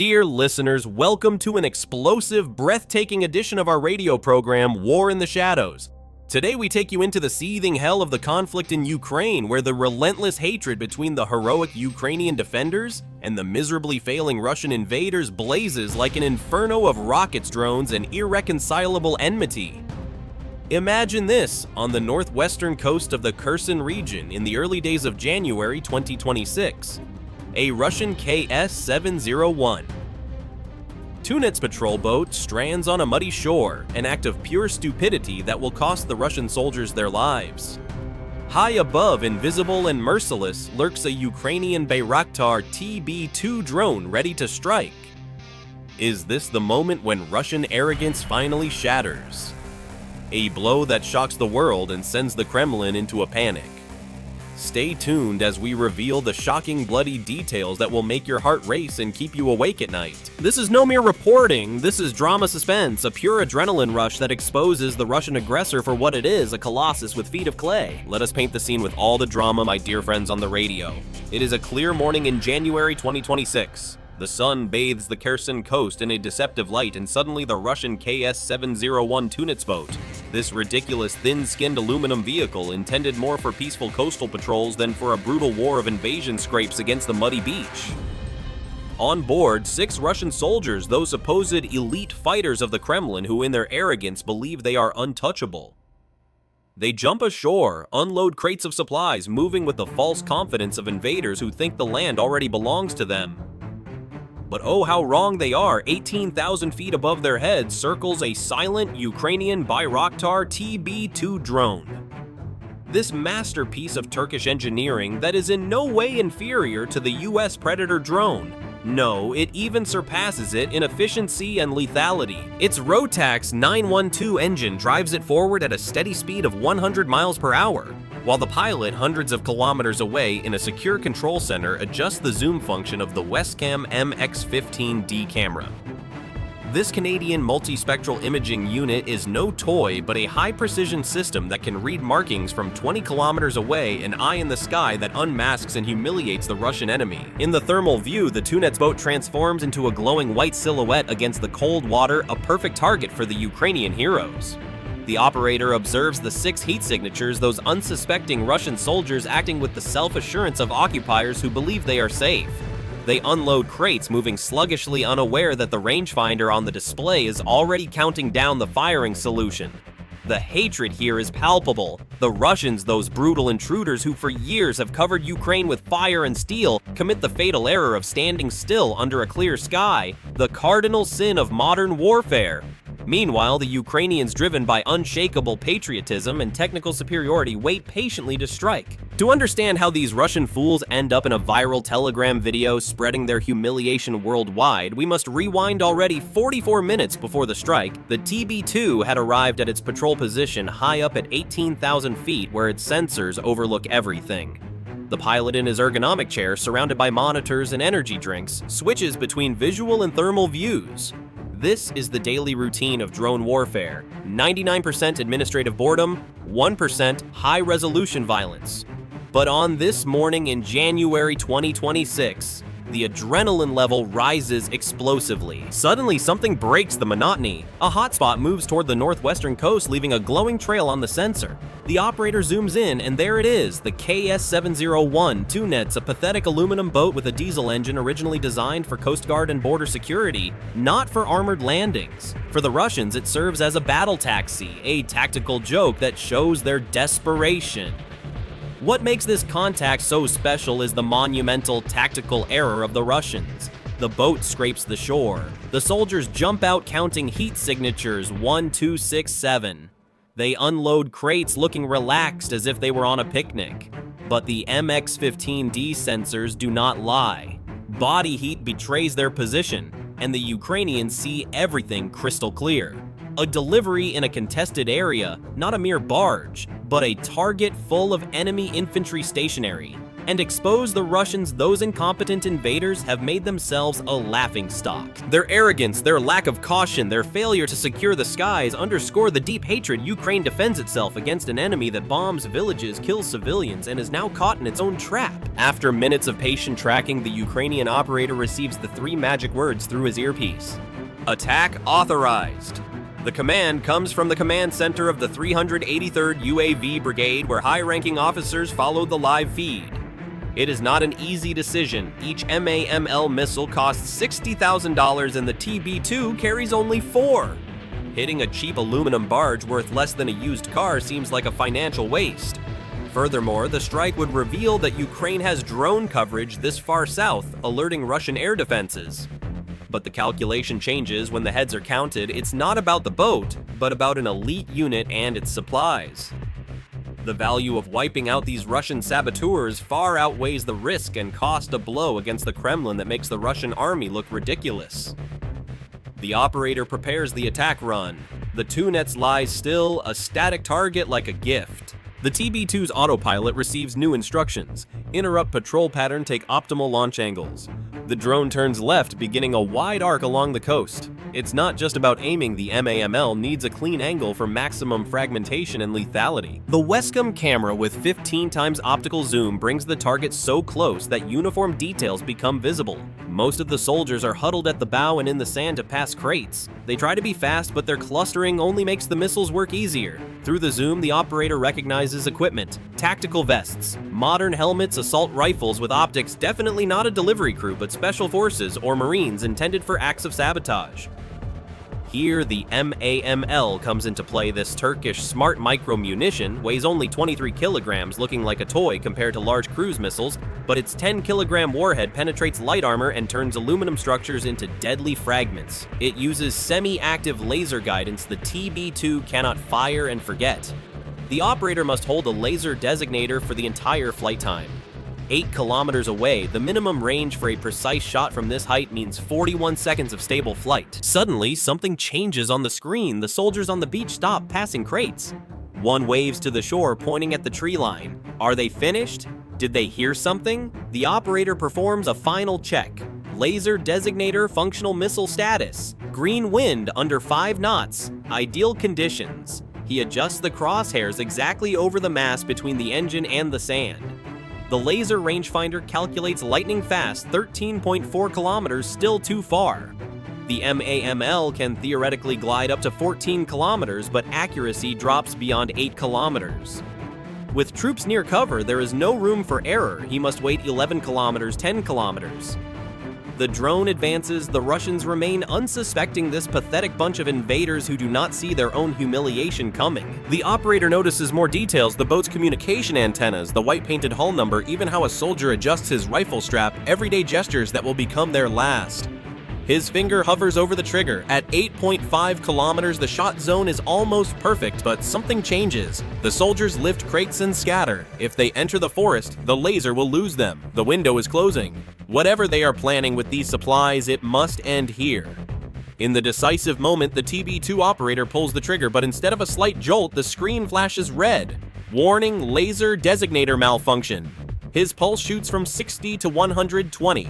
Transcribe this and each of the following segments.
Dear listeners, welcome to an explosive, breathtaking edition of our radio program, War in the Shadows. Today we take you into the seething hell of the conflict in Ukraine, where the relentless hatred between the heroic Ukrainian defenders and the miserably failing Russian invaders blazes like an inferno of rockets, drones, and irreconcilable enmity. Imagine this on the northwestern coast of the Kherson region in the early days of January 2026. A Russian KS-701. Tunets patrol boat strands on a muddy shore, an act of pure stupidity that will cost the Russian soldiers their lives. High above, invisible and merciless, lurks a Ukrainian Bayraktar TB2 drone ready to strike. Is this the moment when Russian arrogance finally shatters? A blow that shocks the world and sends the Kremlin into a panic. Stay tuned as we reveal the shocking, bloody details that will make your heart race and keep you awake at night. This is no mere reporting, this is drama suspense, a pure adrenaline rush that exposes the Russian aggressor for what it is, a colossus with feet of clay. Let us paint the scene with all the drama, my dear friends on the radio. It is a clear morning in January 2026. The sun bathes the Kherson coast in a deceptive light, and suddenly the Russian KS-701 Tunets boat, this ridiculous thin-skinned aluminum vehicle intended more for peaceful coastal patrols than for a brutal war of invasion, scrapes against the muddy beach. On board, 6 Russian soldiers, those supposed elite fighters of the Kremlin who in their arrogance believe they are untouchable. They jump ashore, unload crates of supplies, moving with the false confidence of invaders who think the land already belongs to them. But oh how wrong they are. 18,000 feet above their heads circles a silent Ukrainian Bayraktar TB2 drone. This masterpiece of Turkish engineering that is in no way inferior to the US Predator drone. No, it even surpasses it in efficiency and lethality. Its Rotax 912 engine drives it forward at a steady speed of 100 miles per hour, while the pilot, hundreds of kilometers away in a secure control center, adjusts the zoom function of the Westcam MX-15D camera. This Canadian multispectral imaging unit is no toy, but a high-precision system that can read markings from 20 kilometers away, an eye in the sky that unmasks and humiliates the Russian enemy. In the thermal view, the Tunets boat transforms into a glowing white silhouette against the cold water, a perfect target for the Ukrainian heroes. The operator observes the 6 heat signatures, those unsuspecting Russian soldiers acting with the self-assurance of occupiers who believe they are safe. They unload crates, moving sluggishly, unaware that the rangefinder on the display is already counting down the firing solution. The hatred here is palpable. The Russians, those brutal intruders who for years have covered Ukraine with fire and steel, commit the fatal error of standing still under a clear sky, the cardinal sin of modern warfare. Meanwhile, the Ukrainians, driven by unshakable patriotism and technical superiority, wait patiently to strike. To understand how these Russian fools end up in a viral Telegram video spreading their humiliation worldwide, we must rewind already 44 minutes before the strike. The TB2 had arrived at its patrol position high up at 18,000 feet, where its sensors overlook everything. The pilot in his ergonomic chair, surrounded by monitors and energy drinks, switches between visual and thermal views. This is the daily routine of drone warfare. 99% administrative boredom, 1% high-resolution violence. But on this morning in January 2026, the adrenaline level rises explosively. Suddenly, something breaks the monotony. A hotspot moves toward the northwestern coast, leaving a glowing trail on the sensor. The operator zooms in, and there it is, the KS-701 Tunets, a pathetic aluminum boat with a diesel engine originally designed for Coast Guard and border security, not for armored landings. For the Russians, it serves as a battle taxi, a tactical joke that shows their desperation. What makes this contact so special is the monumental tactical error of the Russians. The boat scrapes the shore. The soldiers jump out counting heat signatures 1, 2, 6, 7. They unload crates looking relaxed as if they were on a picnic. But the MX-15D sensors do not lie. Body heat betrays their position, and the Ukrainians see everything crystal clear. A delivery in a contested area, not a mere barge, but a target full of enemy infantry stationary. and expose the Russians. Those incompetent invaders have made themselves a laughingstock. Their arrogance, their lack of caution, their failure to secure the skies underscore the deep hatred Ukraine defends itself against an enemy that bombs villages, kills civilians, and is now caught in its own trap. After minutes of patient tracking, the Ukrainian operator receives the 3 magic words through his earpiece. Attack authorized. The command comes from the command center of the 383rd UAV Brigade, where high-ranking officers followed the live feed. It is not an easy decision. Each MAML missile costs $60,000 and the TB2 carries only 4. Hitting a cheap aluminum barge worth less than a used car seems like a financial waste. Furthermore, the strike would reveal that Ukraine has drone coverage this far south, alerting Russian air defenses. But the calculation changes when the heads are counted. It's not about the boat, but about an elite unit and its supplies. The value of wiping out these Russian saboteurs far outweighs the risk and cost of blow against the Kremlin that makes the Russian army look ridiculous. The operator prepares the attack run. The Tunets lies still, a static target like a gift. The TB2's autopilot receives new instructions. Interrupt patrol pattern, take optimal launch angles. The drone turns left, beginning a wide arc along the coast. It's not just about aiming. The MAML needs a clean angle for maximum fragmentation and lethality. The Wescom camera with 15 times optical zoom brings the target so close that uniform details become visible. Most of the soldiers are huddled at the bow and in the sand to pass crates. They try to be fast, but their clustering only makes the missiles work easier. Through the zoom, the operator recognizes equipment: tactical vests, modern helmets, assault rifles with optics. Definitely not a delivery crew, but special forces or Marines intended for acts of sabotage. Here, the MAML comes into play. This Turkish smart micro-munition weighs only 23 kilograms, looking like a toy compared to large cruise missiles, but its 10-kilogram warhead penetrates light armor and turns aluminum structures into deadly fragments. It uses semi-active laser guidance the TB2 cannot fire and forget. The operator must hold a laser designator for the entire flight time. 8 kilometers away, the minimum range for a precise shot from this height means 41 seconds of stable flight. Suddenly, something changes on the screen. The soldiers on the beach stop, passing crates. One waves to the shore, pointing at the tree line. Are they finished? Did they hear something? The operator performs a final check. Laser designator functional missile status. Green wind under 5 knots. Ideal conditions. He adjusts the crosshairs exactly over the mast between the engine and the sand. The laser rangefinder calculates lightning fast, 13.4 kilometers, still too far. The MAML can theoretically glide up to 14 kilometers, but accuracy drops beyond 8 kilometers. With troops near cover, there is no room for error. He must wait 11 kilometers, 10 kilometers. The drone advances. The Russians remain unsuspecting, this pathetic bunch of invaders who do not see their own humiliation coming. The operator notices more details: the boat's communication antennas, the white-painted hull number, even how a soldier adjusts his rifle strap, everyday gestures that will become their last. His finger hovers over the trigger. At 8.5 kilometers, the shot zone is almost perfect, but something changes. The soldiers lift crates and scatter. If they enter the forest, the laser will lose them. The window is closing. Whatever they are planning with these supplies, it must end here. In the decisive moment, the TB2 operator pulls the trigger, but instead of a slight jolt, the screen flashes red. Warning: laser designator malfunction. His pulse shoots from 60 to 120.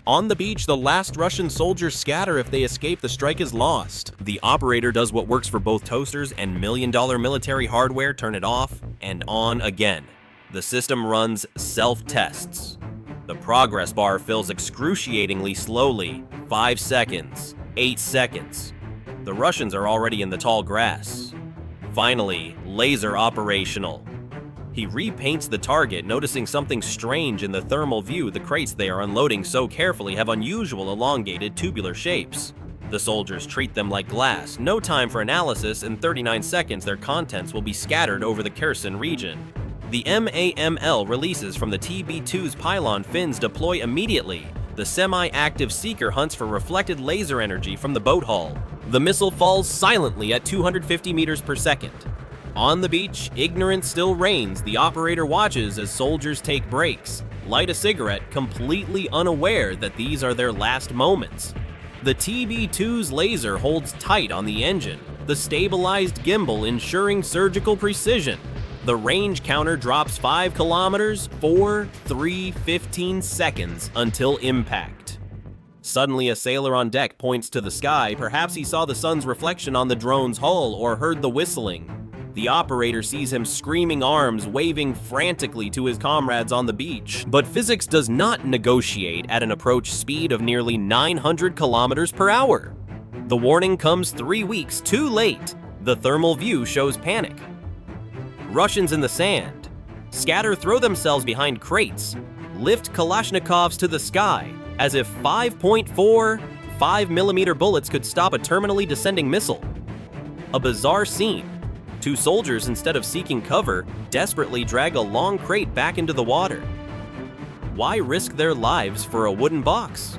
On the beach, the last Russian soldiers scatter. If they escape, the strike is lost. The operator does what works for both toasters and million-dollar military hardware: turn it off and on again. The system runs self-tests. The progress bar fills excruciatingly slowly. 5 seconds. 8 seconds. The Russians are already in the tall grass. Finally, laser operational. He repaints the target, noticing something strange in the thermal view. The crates they are unloading so carefully have unusual elongated tubular shapes. The soldiers treat them like glass. No time for analysis. In 39 seconds, their contents will be scattered over the Kherson region. The MAML releases from the TB2's pylon. Fins deploy immediately. The semi-active seeker hunts for reflected laser energy from the boat hull. The missile falls silently at 250 meters per second. On the beach, ignorance still reigns. The operator watches as soldiers take breaks, light a cigarette, completely unaware that these are their last moments. The TB2's laser holds tight on the engine, the stabilized gimbal ensuring surgical precision. The range counter drops 5 kilometers, 4, 3, 15 seconds until impact. Suddenly, a sailor on deck points to the sky. Perhaps he saw the sun's reflection on the drone's hull or heard the whistling. The operator sees him screaming arms, waving frantically to his comrades on the beach. But physics does not negotiate at an approach speed of nearly 900 kilometers per hour. The warning comes 3 weeks too late. The thermal view shows panic. Russians in the sand scatter, throw themselves behind crates, lift Kalashnikovs to the sky, as if 5.4 5mm bullets could stop a terminally descending missile. A bizarre scene. 2 soldiers, instead of seeking cover, desperately drag a long crate back into the water. Why risk their lives for a wooden box?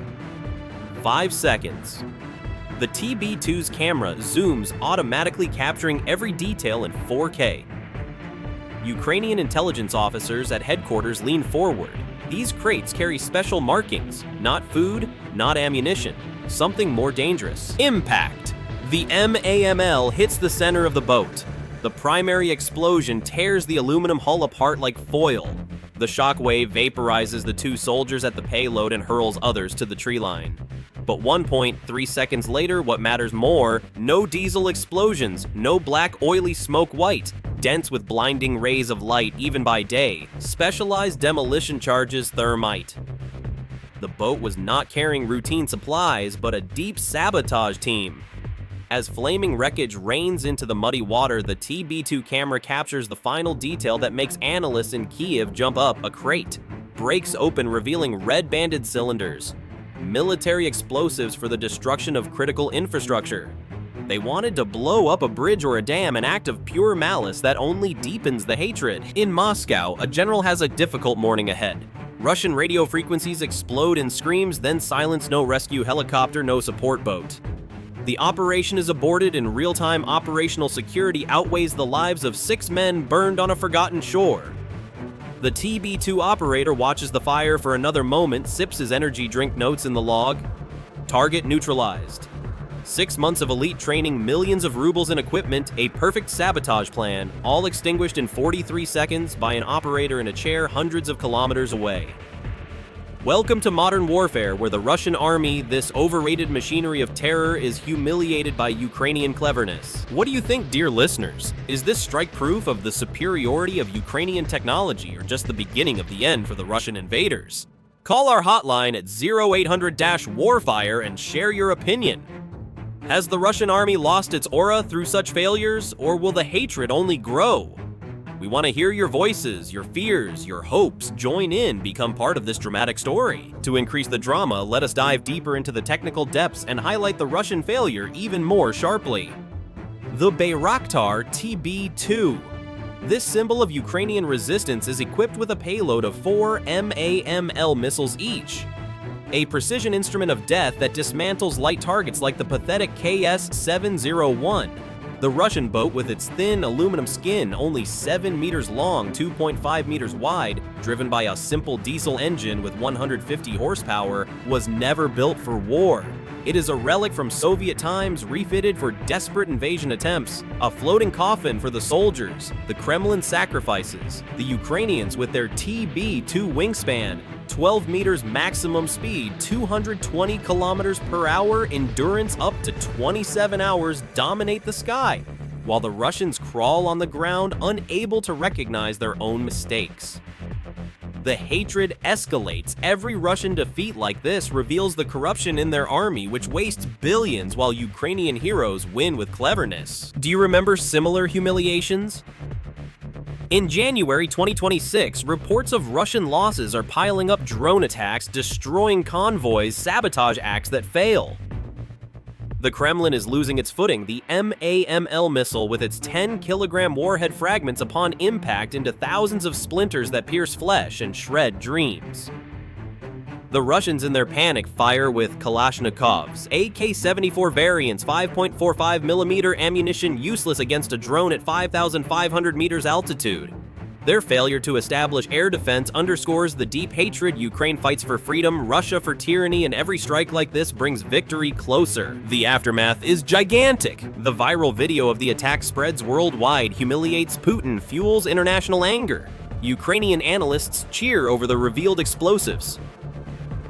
5 seconds. The TB2's camera zooms, automatically capturing every detail in 4K. Ukrainian intelligence officers at headquarters lean forward. These crates carry special markings, not food, not ammunition, something more dangerous. Impact! The MAML hits the center of the boat. The primary explosion tears the aluminum hull apart like foil. The shockwave vaporizes the 2 soldiers at the payload and hurls others to the tree line. But 1.3 seconds later, what matters more, no diesel explosions, no black oily smoke white, dense with blinding rays of light even by day, specialized demolition charges thermite. The boat was not carrying routine supplies, but a deep sabotage team. As flaming wreckage rains into the muddy water, the TB2 camera captures the final detail that makes analysts in Kiev jump up. A crate breaks open, revealing red-banded cylinders. Military explosives for the destruction of critical infrastructure. They wanted to blow up a bridge or a dam, an act of pure malice that only deepens the hatred. In Moscow, a general has a difficult morning ahead. Russian radio frequencies explode in screams, then silence. No rescue helicopter, no support boat. The operation is aborted, and real-time operational security outweighs the lives of 6 men burned on a forgotten shore. The TB2 operator watches the fire for another moment, sips his energy drink, notes in the log. Target neutralized. 6 months of elite training, millions of rubles in equipment, a perfect sabotage plan, all extinguished in 43 seconds by an operator in a chair hundreds of kilometers away. Welcome to modern warfare, where the Russian army, this overrated machinery of terror, is humiliated by Ukrainian cleverness. What do you think, dear listeners? Is this strike proof of the superiority of Ukrainian technology, or just the beginning of the end for the Russian invaders? Call our hotline at 0800-WARFIRE and share your opinion. Has the Russian army lost its aura through such failures, or will the hatred only grow? We want to hear your voices, your fears, your hopes. Join in, become part of this dramatic story. To increase the drama, let us dive deeper into the technical depths and highlight the Russian failure even more sharply. The Bayraktar TB2. This symbol of Ukrainian resistance is equipped with a payload of 4 MAML missiles each. A precision instrument of death that dismantles light targets like the pathetic KS-701. The Russian boat, with its thin aluminum skin, only 7 meters long, 2.5 meters wide, driven by a simple diesel engine with 150 horsepower, was never built for war. It is a relic from Soviet times, refitted for desperate invasion attempts, a floating coffin for the soldiers, the Kremlin sacrifices, the Ukrainians with their TB2 wingspan, 12 meters maximum speed, 220 kilometers per hour, endurance up to 27 hours, dominate the sky, while the Russians crawl on the ground, unable to recognize their own mistakes. The hatred escalates. Every Russian defeat like this reveals the corruption in their army, which wastes billions while Ukrainian heroes win with cleverness. Do you remember similar humiliations? In January 2026, reports of Russian losses are piling up: drone attacks, destroying convoys, sabotage acts that fail. The Kremlin is losing its footing. The MAML missile, with its 10-kilogram warhead fragments upon impact into thousands of splinters that pierce flesh and shred dreams. The Russians, in their panic, fire with Kalashnikovs, AK-74 variants, 5.45mm ammunition useless against a drone at 5,500 meters altitude. Their failure to establish air defense underscores the deep hatred Ukraine fights for freedom, Russia for tyranny, and every strike like this brings victory closer. The aftermath is gigantic. The viral video of the attack spreads worldwide, humiliates Putin, fuels international anger. Ukrainian analysts cheer over the revealed explosives.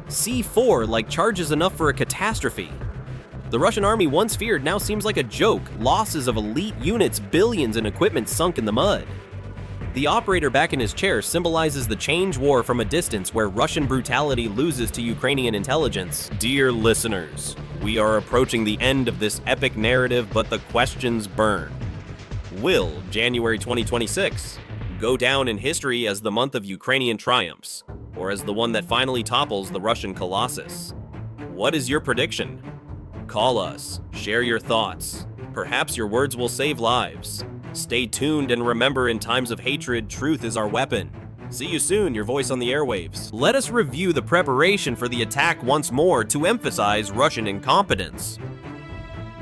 C4 like charges enough for a catastrophe. The Russian army once feared now seems like a joke. Losses of elite units, billions in equipment sunk in the mud. The operator back in his chair symbolizes the change war from a distance where Russian brutality loses to Ukrainian intelligence. Dear listeners, we are approaching the end of this epic narrative, but the questions burn. Will January 2026 go down in history as the month of Ukrainian triumphs, or as the one that finally topples the Russian colossus? What is your prediction? Call us, share your thoughts. Perhaps your words will save lives. Stay tuned and remember, in times of hatred, truth is our weapon. See you soon, your voice on the airwaves. Let us review the preparation for the attack once more to emphasize Russian incompetence.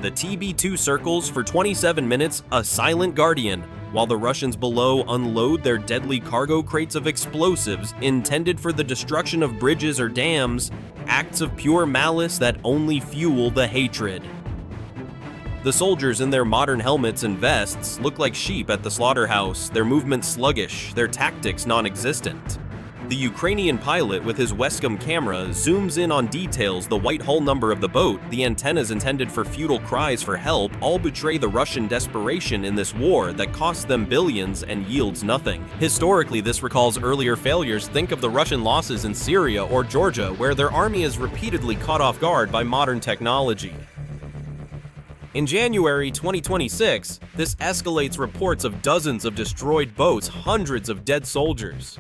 The TB2 circles for 27 minutes, a silent guardian, while the Russians below unload their deadly cargo crates of explosives intended for the destruction of bridges or dams, acts of pure malice that only fuel the hatred. The soldiers in their modern helmets and vests look like sheep at the slaughterhouse, their movements sluggish, their tactics non-existent. The Ukrainian pilot with his Westcam camera zooms in on details. The white hull number of the boat, the antennas intended for futile cries for help, all betray the Russian desperation in this war that costs them billions and yields nothing. Historically, this recalls earlier failures. Think of the Russian losses in Syria or Georgia, where their army is repeatedly caught off guard by modern technology. In January 2026, this escalates reports of dozens of destroyed boats, hundreds of dead soldiers.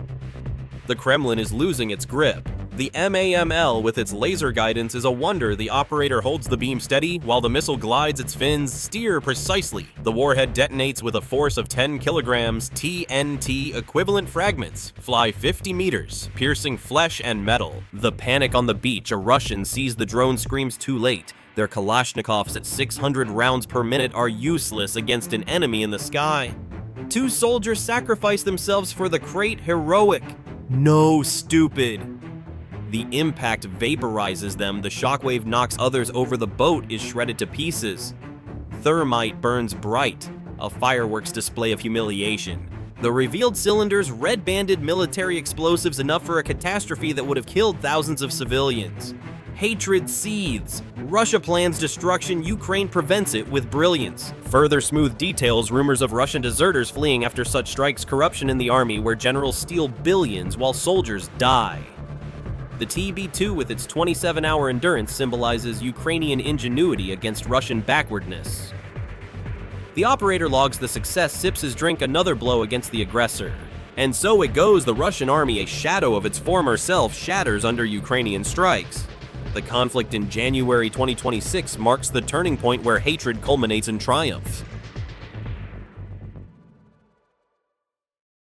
The Kremlin is losing its grip. The MAML with its laser guidance is a wonder. The operator holds the beam steady while the missile glides its fins, steer precisely. The warhead detonates with a force of 10 kilograms. TNT equivalent fragments fly 50 meters, piercing flesh and metal. The panic on the beach. A Russian sees the drone, screams too late. Their Kalashnikovs at 600 rounds per minute are useless against an enemy in the sky. 2 soldiers sacrifice themselves for the crate. Heroic. No, stupid. The impact vaporizes them. The shockwave knocks others over. The boat is shredded to pieces. Thermite burns bright, a fireworks display of humiliation. The revealed cylinders, red-banded military explosives enough for a catastrophe that would have killed thousands of civilians. Hatred seethes. Russia plans destruction. Ukraine prevents it with brilliance. Further smooth details rumors of Russian deserters fleeing after such strikes. Corruption in the army where generals steal billions while soldiers die. The TB2 with its 27-hour endurance symbolizes Ukrainian ingenuity against Russian backwardness. The operator logs the success, sips his drink, another blow against the aggressor. And so it goes. The Russian army, a shadow of its former self, shatters under Ukrainian strikes. The conflict in January 2026 marks the turning point where hatred culminates in triumph.